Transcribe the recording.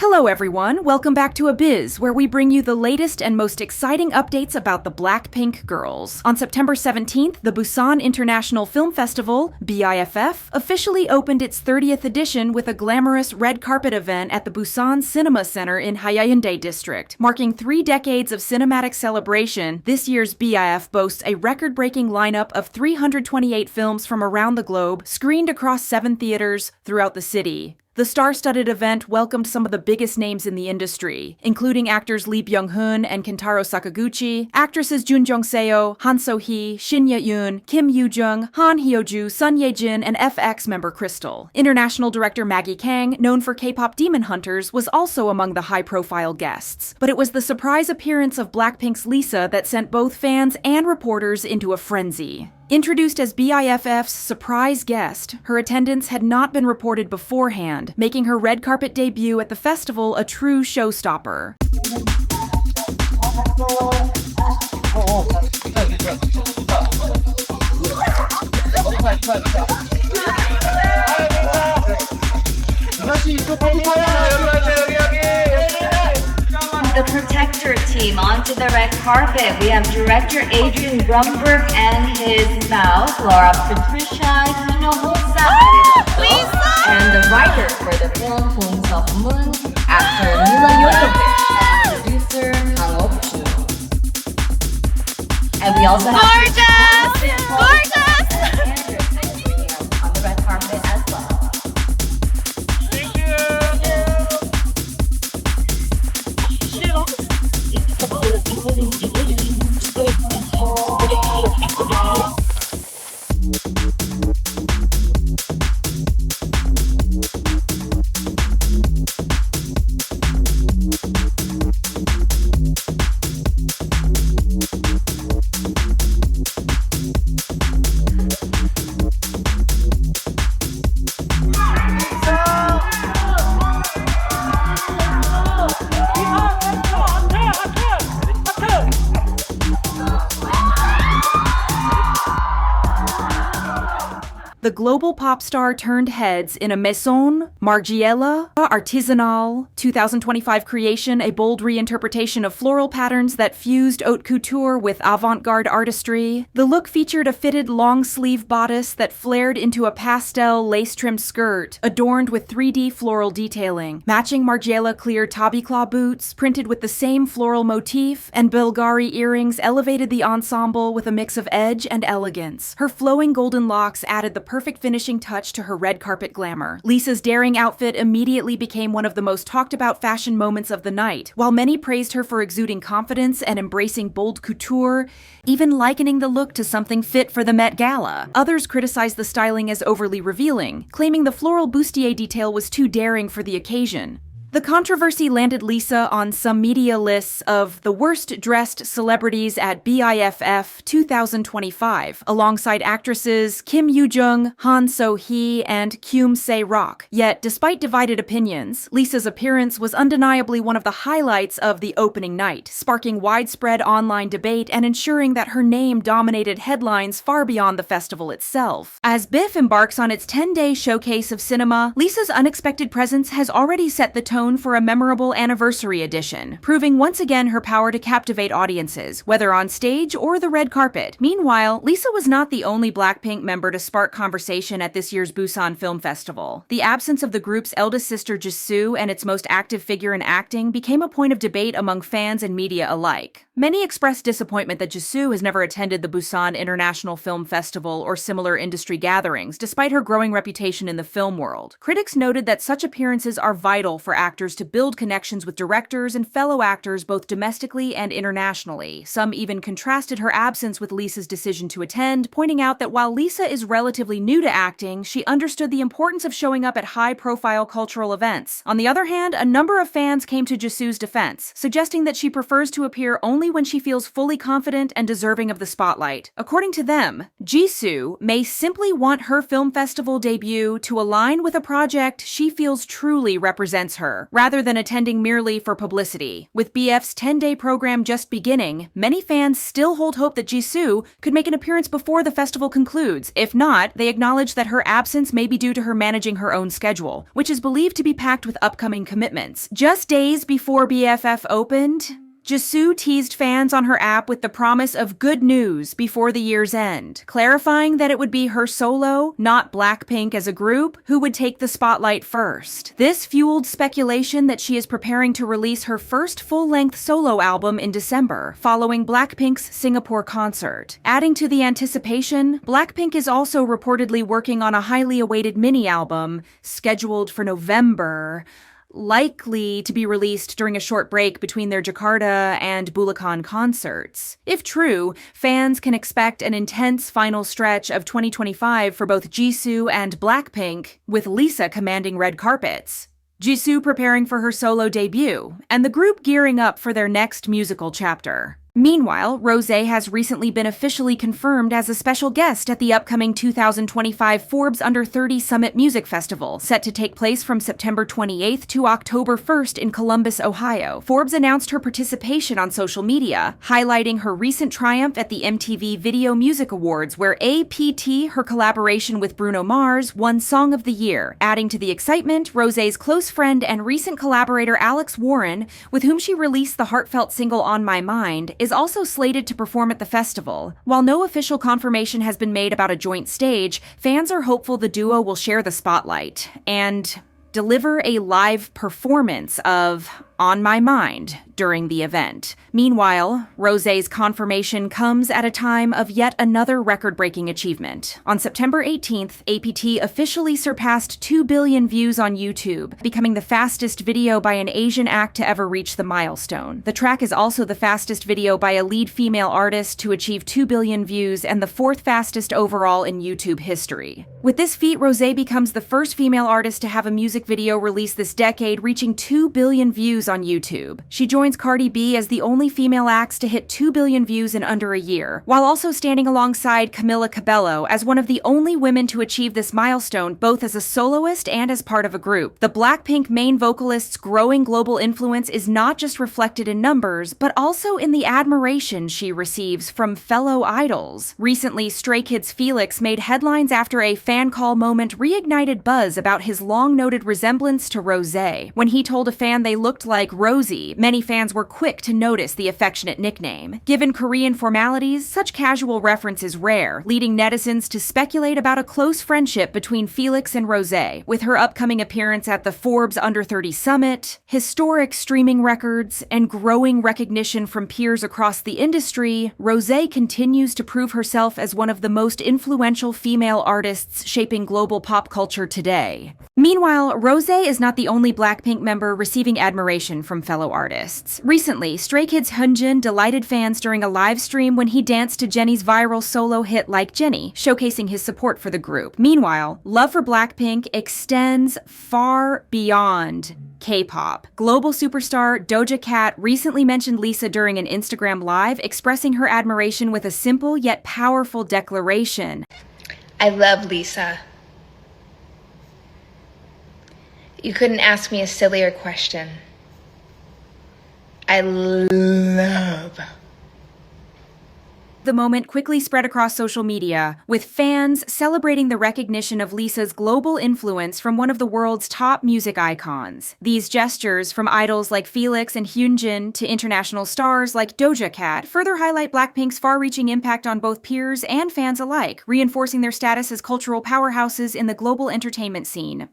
Hello everyone, welcome back to ABIZ, where we bring you the latest and most exciting updates about the BLACKPINK girls. On September 17th, the Busan International Film Festival, BIFF, officially opened its 30th edition with a glamorous red carpet event at the Busan Cinema Center in Haeundae District. Marking 3 decades of cinematic celebration, this year's BIF boasts a record-breaking lineup of 328 films from around the globe, screened across 7 theaters throughout the city. The star-studded event welcomed some of the biggest names in the industry, including actors Lee Byung-hun and Kentaro Sakaguchi, actresses Jun Jong-seo, Han So-hee, Shin Ye-yoon, Kim Yoo-jung, Han Hyo-ju, Sun Ye-jin, and FX member Crystal. International director Maggie Kang, known for K-pop Demon Hunters, was also among the high-profile guests. But it was the surprise appearance of BLACKPINK's Lisa that sent both fans and reporters into a frenzy. Introduced as BIFF's surprise guest, her attendance had not been reported beforehand, making her red carpet debut at the festival a true showstopper. The Protector team onto the red carpet. We have director Adrian Grunberg and his spouse, Laura Patricia Hinohosa, and the writer for the film, Bong Seok-moon, actor Mila Jovovich, and producer Kang Ok-ju. And we also have gorgeous on the red carpet as well. The global pop star turned heads in a Maison Margiela artisanal 2025 creation, a bold reinterpretation of floral patterns that fused haute couture with avant-garde artistry. The look featured a fitted long-sleeve bodice that flared into a pastel lace-trimmed skirt, adorned with 3D floral detailing, matching Margiela clear tabby-claw boots, printed with the same floral motif, and Bulgari earrings elevated the ensemble with a mix of edge and elegance. Her flowing golden locks added the perfect finishing touch to her red carpet glamour. Lisa's daring outfit immediately became one of the most talked about fashion moments of the night. While many praised her for exuding confidence and embracing bold couture, even likening the look to something fit for the Met Gala, others criticized the styling as overly revealing, claiming the floral bustier detail was too daring for the occasion. The controversy landed Lisa on some media lists of the worst-dressed celebrities at BIFF 2025, alongside actresses Kim Yoo-jung, Han So-hee, and Kyum Se-rock. Yet, despite divided opinions, Lisa's appearance was undeniably one of the highlights of the opening night, sparking widespread online debate and ensuring that her name dominated headlines far beyond the festival itself. As BIFF embarks on its 10-day showcase of cinema, Lisa's unexpected presence has already set the tone for a memorable anniversary edition, proving once again her power to captivate audiences, whether on stage or the red carpet. Meanwhile, Lisa was not the only BLACKPINK member to spark conversation at this year's Busan Film Festival. The absence of the group's eldest sister Jisoo and its most active figure in acting became a point of debate among fans and media alike. Many expressed disappointment that Jisoo has never attended the Busan International Film Festival or similar industry gatherings, despite her growing reputation in the film world. Critics noted that such appearances are vital for actors to build connections with directors and fellow actors both domestically and internationally. Some even contrasted her absence with Lisa's decision to attend, pointing out that while Lisa is relatively new to acting, she understood the importance of showing up at high-profile cultural events. On the other hand, a number of fans came to Jisoo's defense, suggesting that she prefers to appear only when she feels fully confident and deserving of the spotlight. According to them, Jisoo may simply want her film festival debut to align with a project she feels truly represents her. tour, rather than attending merely for publicity. With BF's 10-day program just beginning, many fans still hold hope that Jisoo could make an appearance before the festival concludes. If not, they acknowledge that her absence may be due to her managing her own schedule, which is believed to be packed with upcoming commitments. Just days before BFF opened, Jisoo teased fans on her app with the promise of good news before the year's end, clarifying that it would be her solo, not BLACKPINK as a group, who would take the spotlight first. This fueled speculation that she is preparing to release her first full-length solo album in December, following BLACKPINK's Singapore concert. Adding to the anticipation, BLACKPINK is also reportedly working on a highly awaited mini-album, scheduled for November, likely to be released during a short break between their Jakarta and Bulacan concerts. If true, fans can expect an intense final stretch of 2025 for both Jisoo and BLACKPINK, with Lisa commanding red carpets, Jisoo preparing for her solo debut, and the group gearing up for their next musical chapter. Meanwhile, Rosé has recently been officially confirmed as a special guest at the upcoming 2025 Forbes Under 30 Summit Music Festival, set to take place from September 28th to October 1st in Columbus, Ohio. Forbes announced her participation on social media, highlighting her recent triumph at the MTV Video Music Awards, where APT, her collaboration with Bruno Mars, won Song of the Year. Adding to the excitement, Rosé's close friend and recent collaborator Alex Warren, with whom she released the heartfelt single On My Mind, is also slated to perform at the festival. While no official confirmation has been made about a joint stage, fans are hopeful the duo will share the spotlight and deliver a live performance of On My Mind during the event. Meanwhile, Rosé's confirmation comes at a time of yet another record-breaking achievement. On September 18th, APT officially surpassed 2 billion views on YouTube, becoming the fastest video by an Asian act to ever reach the milestone. The track is also the fastest video by a lead female artist to achieve 2 billion views and the fourth fastest overall in YouTube history. With this feat, Rosé becomes the first female artist to have a music video released this decade reaching 2 billion views on YouTube. She joins Cardi B as the only female acts to hit 2 billion views in under a year, while also standing alongside Camila Cabello as one of the only women to achieve this milestone both as a soloist and as part of a group. The BLACKPINK main vocalist's growing global influence is not just reflected in numbers, but also in the admiration she receives from fellow idols. Recently, Stray Kids' Felix made headlines after a fan call moment reignited buzz about his long-noted resemblance to Rosé. When he told a fan they looked like Rosie, many fans were quick to notice the affectionate nickname. Given Korean formalities, such casual reference is rare, leading netizens to speculate about a close friendship between Felix and Rosé. With her upcoming appearance at the Forbes Under 30 Summit, historic streaming records, and growing recognition from peers across the industry, Rosé continues to prove herself as one of the most influential female artists shaping global pop culture today. Meanwhile, Rosé is not the only BLACKPINK member receiving admiration from fellow artists. Recently, Stray Kids' Hyunjin delighted fans during a live stream when he danced to Jennie's viral solo hit Like Jennie, showcasing his support for the group. Meanwhile, love for BLACKPINK extends far beyond K-pop. Global superstar Doja Cat recently mentioned Lisa during an Instagram Live, expressing her admiration with a simple yet powerful declaration. I love Lisa. You couldn't ask me a sillier question. I love. The moment quickly spread across social media, with fans celebrating the recognition of Lisa's global influence from one of the world's top music icons. These gestures, from idols like Felix and Hyunjin to international stars like Doja Cat, further highlight BLACKPINK's far-reaching impact on both peers and fans alike, reinforcing their status as cultural powerhouses in the global entertainment scene.